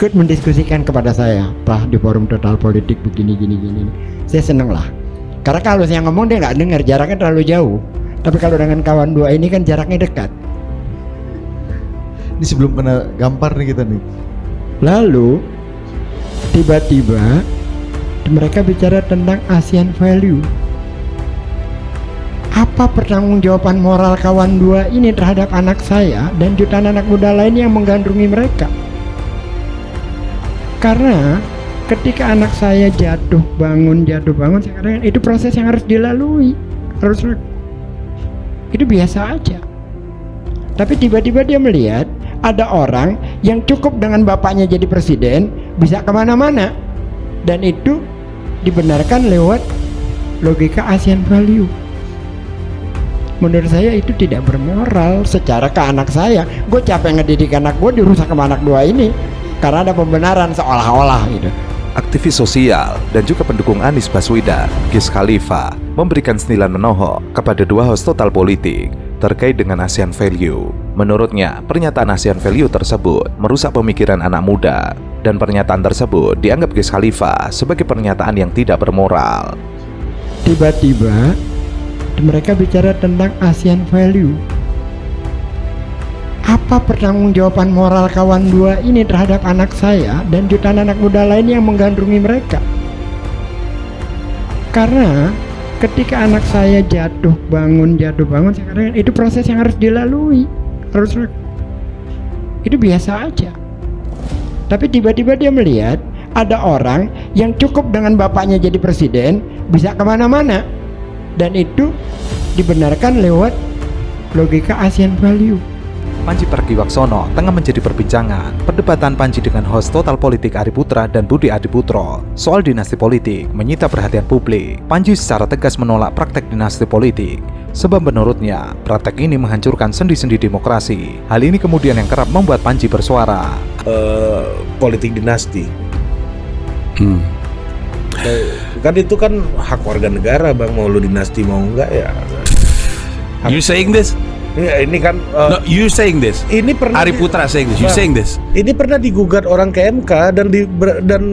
ikut mendiskusikan kepada saya, Pak, di forum Total Politik begini gini. Saya seneng lah. Karena kalau saya ngomong dia nggak dengar, jaraknya terlalu jauh. Tapi kalau dengan kawan dua ini kan jaraknya dekat. Ini sebelum kena gampar nih kita nih. Lalu tiba-tiba mereka bicara tentang ASEAN value. Apa pertanggungjawaban moral kawan dua ini terhadap anak saya dan jutaan anak muda lain yang menggandrungi mereka? Karena ketika anak saya jatuh bangun, saya katakan itu proses yang harus dilalui, itu biasa aja. Tapi tiba-tiba dia melihat ada orang yang cukup dengan bapaknya jadi presiden bisa kemana-mana, dan itu dibenarkan lewat logika ASEAN value. Menurut saya itu tidak bermoral secara ke anak saya. Gue capek ngedidik anak gue, dirusak sama anak dua ini karena ada pembenaran seolah-olah gitu. Aktivis sosial dan juga pendukung Anies Baswedan, Wiz Khalifa, memberikan sentilan menohok kepada dua host Total Politik terkait dengan ASEAN value. Menurutnya, pernyataan ASEAN value tersebut merusak pemikiran anak muda, dan pernyataan tersebut dianggap Wiz Khalifa sebagai pernyataan yang tidak bermoral. Tiba-tiba mereka bicara tentang ASEAN value. Apa pertanggungjawaban moral kawan dua ini terhadap anak saya dan jutaan anak muda lain yang menggandrungi mereka? Karena ketika anak saya jatuh bangun, saya katakan itu proses yang harus dilalui, itu biasa aja. Tapi tiba-tiba dia melihat ada orang yang cukup dengan bapaknya jadi presiden bisa kemana-mana, dan itu dibenarkan lewat logika ASEAN value. Panji Pragiwaksono tengah menjadi perbincangan perdebatan Panji dengan host Total Politik Ari Putra dan Budi Adiputro soal dinasti politik menyita perhatian publik. Panji secara tegas menolak praktek dinasti politik, sebab menurutnya praktek ini menghancurkan sendi-sendi demokrasi. Hal ini kemudian yang kerap membuat Panji bersuara. Politik dinasti. Kan itu kan hak warga negara, Bang, mau lu dinasti mau enggak ya. You saying this? Ya, ini kan No, you saying this. ini pernah Ari Putra saying this. You Bang, saying this. ini pernah digugat orang ke MK dan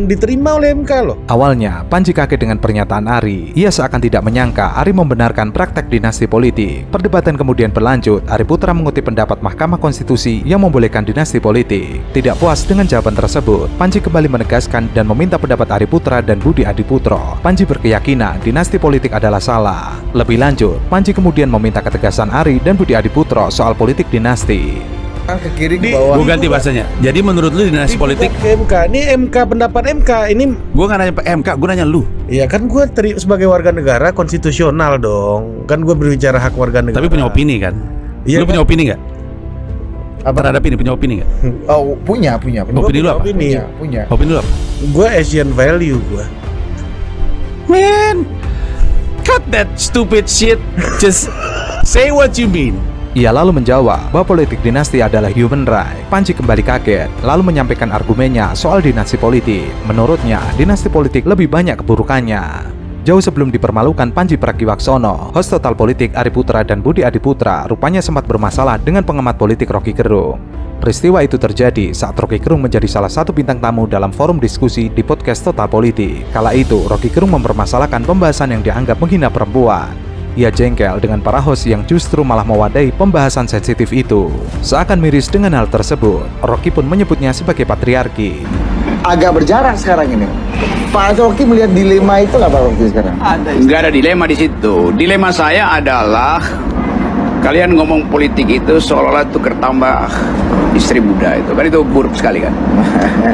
diterima oleh MK loh. Awalnya, Panji kaget dengan pernyataan Ari. Ia seakan tidak menyangka Ari membenarkan praktek dinasti politik. Perdebatan kemudian berlanjut. Ari Putra mengutip pendapat Mahkamah Konstitusi yang membolehkan dinasti politik. Tidak puas dengan jawaban tersebut, Panji kembali menegaskan dan meminta pendapat Ari Putra dan Budi Adiputro. Panji berkeyakinan dinasti politik adalah salah. Lebih lanjut, Panji kemudian meminta ketegasan Ari dan Budi Adiputro soal politik dinasti. Ke kiri ke Di- bawah. Gue ganti bahasanya. Jadi menurut lu dinasti politik? Ke MK. Ini MK, pendapat MK. Ini Gue nggak nanya MK, gue nanya lu. ya kan gue sebagai warga negara konstitusional dong. Kan gue berbicara hak warga negara. Tapi punya opini kan? Iya, Lu punya opini nggak? Apa? Terhadap ini punya opini nggak? Oh, punya. Opini lu apa? Punya. Opini lu apa? Gue Asian value gue. Man, cut that stupid shit. Just say what you mean. Ia lalu menjawab bahwa politik dinasti adalah human right. Panji kembali kaget, lalu menyampaikan argumennya soal dinasti politik. Menurutnya, dinasti politik lebih banyak keburukannya. Jauh sebelum dipermalukan Panji Pragiwaksono, host Total Politik Ari Putra dan Budi Adiputro rupanya sempat bermasalah dengan pengamat politik Rocky Gerung. Peristiwa itu terjadi saat Rocky Gerung menjadi salah satu bintang tamu dalam forum diskusi di podcast Total Politik. Kala itu, Rocky Gerung mempermasalahkan pembahasan yang dianggap menghina perempuan. Ia jengkel dengan para host yang justru malah mewadahi pembahasan sensitif itu. Seakan miris dengan hal tersebut, Rocky pun menyebutnya sebagai patriarki. Agak berjarak sekarang ini. Pak Rocky melihat dilema itu nggak Pak Rocky sekarang? Nggak ada dilema di situ. Dilema saya adalah kalian ngomong politik itu seolah-olah tukar tambah istri muda itu kan, itu buruk sekali kan.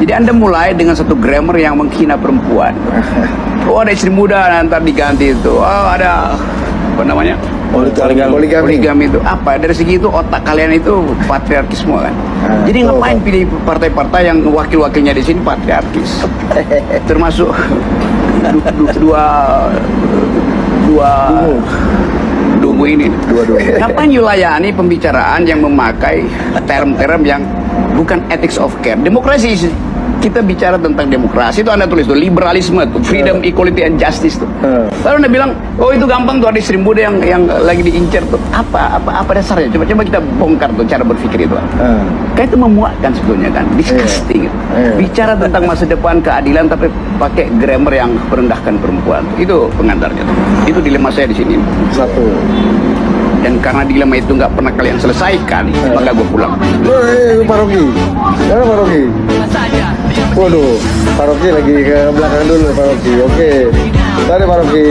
Jadi Anda mulai dengan satu grammar yang menghina perempuan. Oh, ada istri muda, nanti diganti itu. Oh, ada apa namanya? Poligami itu apa? Dari segi itu otak kalian itu patriarkis semua kan. Jadi ngapain pilih partai-partai yang wakil-wakilnya di sini patriarkis? Termasuk dua dungu ini. Ngapain you layani pembicaraan yang memakai term-term yang bukan ethics of care? Demokrasi kita bicara tentang demokrasi itu Anda tulis tuh liberalisme tuh, freedom, equality and justice tuh. Lalu Anda bilang, oh itu gampang tuh ada Sri Muda yang lagi diincar tuh. Apa dasarnya? Coba kita bongkar tuh cara berpikir itu. Kayak itu memuakkan sebetulnya kan, disgusting gitu. Bicara tentang masa depan keadilan tapi pakai grammar yang merendahkan perempuan. Itu pengantarnya tuh. Itu dilema saya di sini. Satu. Dan karena dilema itu nggak pernah kalian selesaikan, maka gue pulang. Pak Rocky. Mana Pak Rocky? Waduh, Pak Rocky lagi ke belakang dulu Pak Rocky. Oke. Tadi Pak Rocky.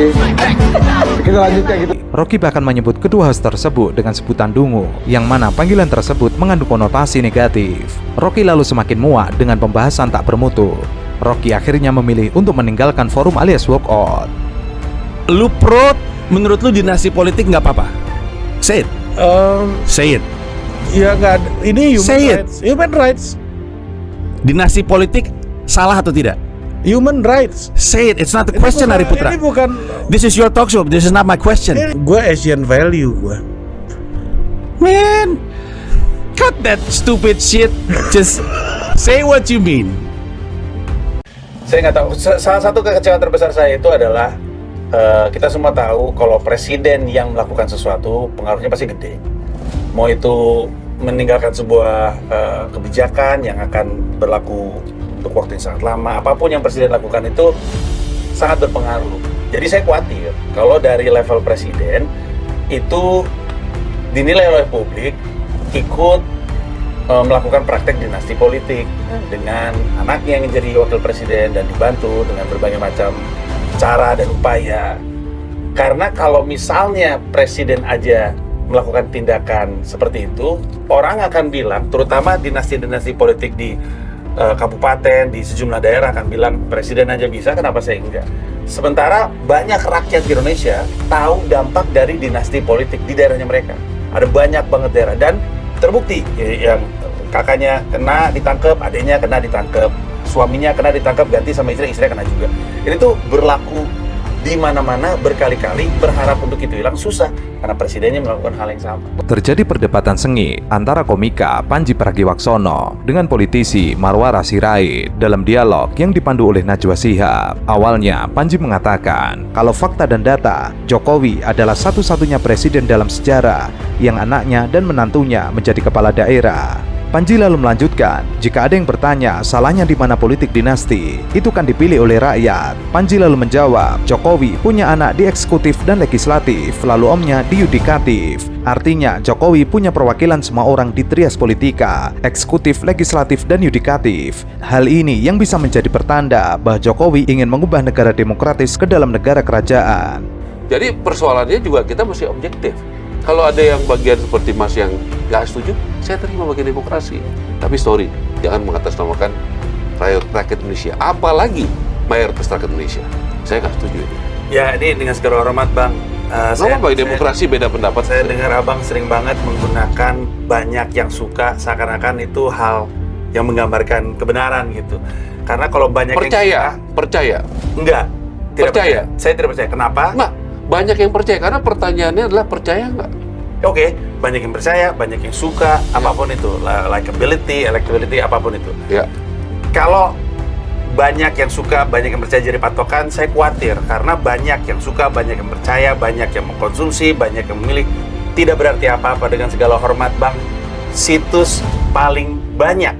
Kita lanjutkan gitu. Rocky bahkan menyebut kedua host tersebut dengan sebutan dungu, yang mana panggilan tersebut mengandung konotasi negatif. Rocky lalu semakin muak dengan pembahasan tak bermutu. Rocky akhirnya memilih untuk meninggalkan forum alias walkout. Lu pro, menurut lu dinasti politik nggak apa-apa? Say it. Say it. Ya nggak ada. Ini human Say it. rights. Human rights. Dinasti politik salah atau tidak? Human rights. Say it. It's not the question, Hari Putra. Ini bukan. This is your talk show. This is not my question. Gue Asian value gue. Man, cut that stupid shit. Just say what you mean. Saya nggak tahu. Salah satu kekecewaan terbesar saya itu adalah kita semua tahu kalau presiden yang melakukan sesuatu pengaruhnya pasti gede. Mau itu meninggalkan sebuah kebijakan yang akan berlaku untuk waktu yang sangat lama, apapun yang presiden lakukan itu sangat berpengaruh. Jadi saya khawatir kalau dari level presiden itu dinilai oleh publik ikut melakukan praktek dinasti politik dengan anaknya yang jadi wakil presiden dan dibantu dengan berbagai macam cara dan upaya. Karena kalau misalnya presiden aja melakukan tindakan seperti itu, orang akan bilang, terutama dinasti-dinasti politik di kabupaten, di sejumlah daerah akan bilang, presiden aja bisa, kenapa saya enggak? Sementara banyak rakyat di Indonesia tahu dampak dari dinasti politik di daerahnya mereka. Ada banyak banget daerah, dan terbukti yang kakaknya kena ditangkap, adiknya kena ditangkap, suaminya kena ditangkap, ganti sama istrinya kena juga. Ini tuh berlaku di mana-mana berkali-kali. Berharap untuk itu hilang susah karena presidennya melakukan hal yang sama. Terjadi perdebatan sengit antara komika Panji Pragiwaksono dengan politisi Marwara Sirait dalam dialog yang dipandu oleh Najwa Shihab. Awalnya Panji mengatakan kalau fakta dan data, Jokowi adalah satu-satunya presiden dalam sejarah yang anaknya dan menantunya menjadi kepala daerah. Panji lalu melanjutkan, jika ada yang bertanya salahnya di mana politik dinasti, itu kan dipilih oleh rakyat. Panji lalu menjawab, Jokowi punya anak di eksekutif dan legislatif, lalu omnya di yudikatif. Artinya Jokowi punya perwakilan semua orang di trias politika, eksekutif, legislatif, dan yudikatif. Hal ini yang bisa menjadi pertanda bahwa Jokowi ingin mengubah negara demokratis ke dalam negara kerajaan. Jadi persoalannya juga kita mesti objektif. Kalau ada yang bagian seperti Mas yang nggak setuju, saya terima bagian demokrasi. Tapi sorry, jangan mengatasnamakan rakyat Indonesia. Apalagi mayoritas rakyat Indonesia. Saya nggak setuju ini. Ya, ini dengan segala hormat, Bang. Saya demokrasi beda pendapat. Saya dengar Abang sering banget menggunakan banyak yang suka, seakan-akan itu hal yang menggambarkan kebenaran gitu. Karena kalau banyak yang percaya. Enggak. Tidak percaya. Saya tidak percaya. Kenapa? Nah, banyak yang percaya, karena pertanyaannya adalah percaya nggak? Oke, banyak yang percaya, banyak yang suka, apapun itu, likability, electability, apapun itu. Ya. Kalau banyak yang suka, banyak yang percaya jadi patokan, saya khawatir karena banyak yang suka, banyak yang percaya, banyak yang mengkonsumsi, banyak yang memilih, tidak berarti apa-apa. Dengan segala hormat, Bang, situs paling banyak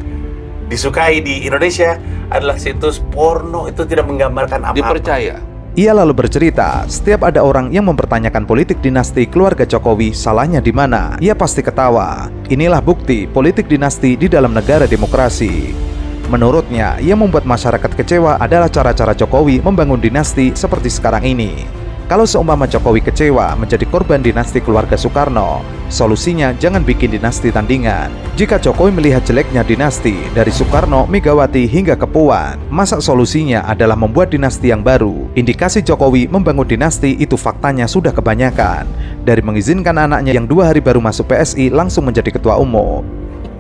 disukai di Indonesia adalah situs porno. Itu tidak menggambarkan apa-apa. Dipercaya. Ia lalu bercerita, setiap ada orang yang mempertanyakan politik dinasti keluarga Jokowi, salahnya di mana? Ia pasti ketawa. Inilah bukti politik dinasti di dalam negara demokrasi. Menurutnya, yang membuat masyarakat kecewa adalah cara-cara Jokowi membangun dinasti seperti sekarang ini. Kalau seumpama Jokowi kecewa menjadi korban dinasti keluarga Soekarno, solusinya jangan bikin dinasti tandingan. Jika Jokowi melihat jeleknya dinasti dari Soekarno, Megawati hingga ke Puan, masa solusinya adalah membuat dinasti yang baru? Indikasi Jokowi membangun dinasti itu faktanya sudah kebanyakan. Dari mengizinkan anaknya yang 2 hari baru masuk PSI langsung menjadi ketua umum.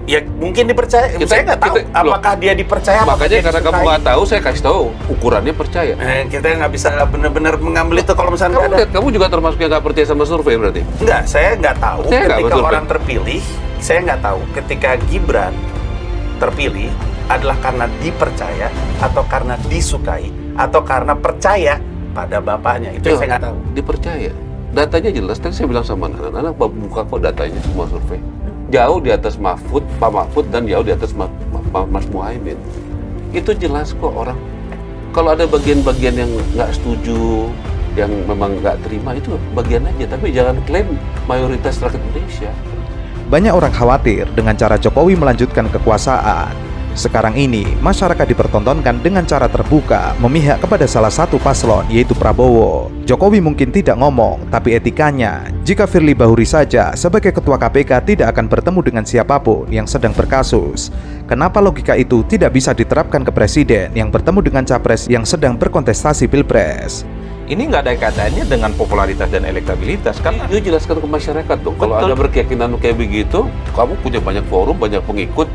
Ya mungkin dipercaya, saya nggak tahu apakah dia dipercaya. Makanya karena kamu nggak tahu, saya kasih tahu ukurannya percaya. Kita nggak bisa benar-benar mengambil itu kalau misalnya kamu lihat, kamu juga termasuk yang nggak percaya sama survei berarti? Enggak, saya nggak tahu ketika orang terpilih. Saya nggak tahu ketika Gibran terpilih adalah karena dipercaya atau karena disukai atau karena percaya pada bapaknya. Itu yang saya nggak tahu. Dipercaya. Datanya jelas. Tadi saya bilang sama anak-anak, buka kok datanya semua survei. Jauh di atas Pak Mahfud dan jauh di atas Mas Muhaimin. Itu jelas kok orang. Kalau ada bagian-bagian yang nggak setuju, yang memang nggak terima, itu bagian aja. Tapi jangan klaim mayoritas rakyat Indonesia. Banyak orang khawatir dengan cara Jokowi melanjutkan kekuasaan. Sekarang ini, masyarakat dipertontonkan dengan cara terbuka memihak kepada salah satu paslon, yaitu Prabowo. Jokowi mungkin tidak ngomong, tapi etikanya, jika Firly Bahuri saja sebagai ketua KPK tidak akan bertemu dengan siapapun yang sedang berkasus, kenapa logika itu tidak bisa diterapkan ke presiden yang bertemu dengan capres yang sedang berkontestasi pilpres? Ini nggak ada kaitannya dengan popularitas dan elektabilitas kan? Dia jelaskan ke masyarakat dong. Kalau ada berkeyakinan kayak begitu, kamu punya banyak forum, banyak pengikut,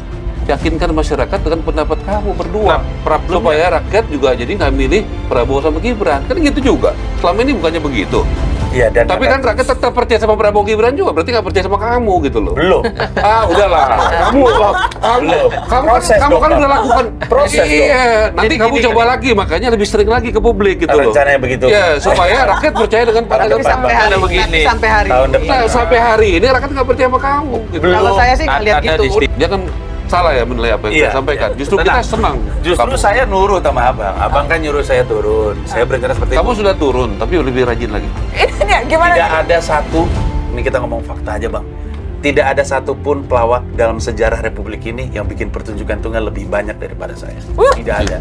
yakinkan masyarakat dengan pendapat kamu berdua. Supaya rakyat juga jadi nggak milih Prabowo sama Gibran. Kan gitu juga. Selama ini bukannya begitu. Iya, dan Tapi kan rakyat tetap percaya sama Prabowo Gibran juga, berarti nggak percaya sama kamu gitu loh. belum. Udahlah. Kamu kan udah lakukan Proses dong. Iya, nanti kamu coba lagi, makanya lebih sering lagi ke publik gitu loh. Rencananya begitu. Ya, supaya rakyat percaya dengan pandangan sampai hari begini. sampai hari Tahun ini. depan. Nah, sampai hari ini rakyat nggak percaya sama kamu. Gitu. Kalau saya sih ngeliat gitu. Dia kan salah ya menilai apa yang Iya, saya sampaikan. iya. Justru kita senang. Justru saya nurut sama abang. Abang kan nyuruh saya turun. Saya berencana seperti Kamu itu. sudah turun, tapi lebih rajin lagi. Ini gimana? Tidak ada satu, ini kita ngomong fakta aja bang. Tidak ada satupun pelawak dalam sejarah Republik ini yang bikin pertunjukan tunggal lebih banyak daripada saya. Tidak ada.